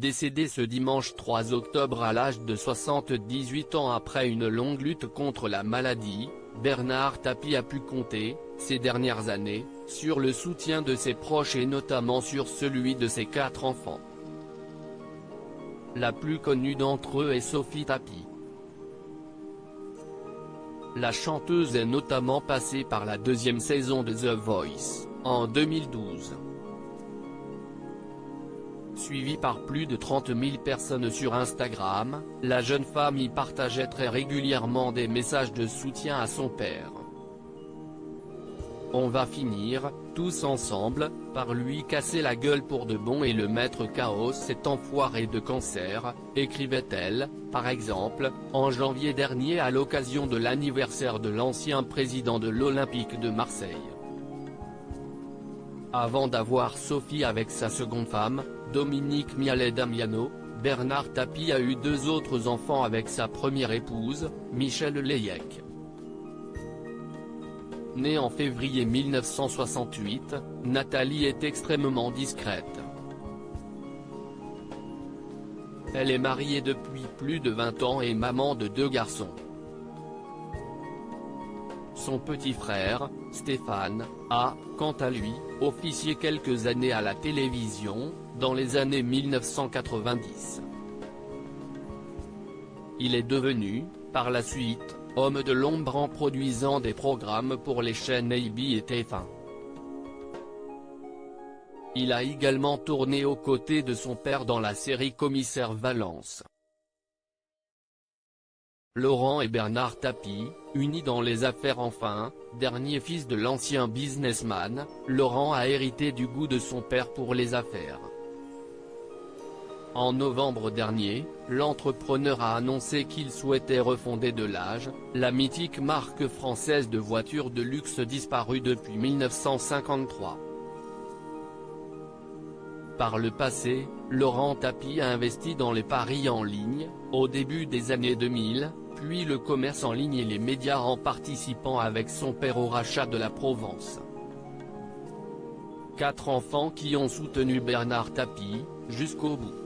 décédé ce dimanche 3 octobre à l'âge de 78 ans après une longue lutte contre la maladie, Bernard Tapie a pu compter, ces dernières années, sur le soutien de ses proches et notamment sur celui de ses 4 enfants. La plus connue d'entre eux est Sophie Tapie. La chanteuse est notamment passée par la 2e saison de The Voice, en 2012. Suivie par plus de 30 000 personnes sur Instagram, la jeune femme y partageait très régulièrement des messages de soutien à son père. On va finir, tous ensemble, par lui casser la gueule pour de bon et le mettre KO cet enfoiré de cancer, écrivait-elle, par exemple, en janvier dernier à l'occasion de l'anniversaire de l'ancien président de l'Olympique de Marseille. Avant d'avoir Sophie avec sa seconde femme, Dominique Mialet-Damiano, Bernard Tapie a eu 2 autres enfants avec sa première épouse, Michèle Leyec. Née en février 1968, Nathalie est extrêmement discrète. Elle est mariée depuis plus de 20 ans et maman de 2 garçons. Son petit frère, Stéphane, a, quant à lui, officié quelques années à la télévision, dans les années 1990. Il est devenu, par la suite, homme de l'ombre en produisant des programmes pour les chaînes AB et TF1. Il a également tourné aux côtés de son père dans la série Commissaire Valence. Laurent et Bernard Tapie, unis dans les affaires enfin, dernier fils de l'ancien businessman, Laurent a hérité du goût de son père pour les affaires. En novembre dernier, l'entrepreneur a annoncé qu'il souhaitait refonder Delage, la mythique marque française de voitures de luxe disparue depuis 1953. Par le passé, Laurent Tapie a investi dans les paris en ligne, au début des années 2000, puis le commerce en ligne et les médias en participant avec son père au rachat de la Provence. 4 enfants qui ont soutenu Bernard Tapie, jusqu'au bout.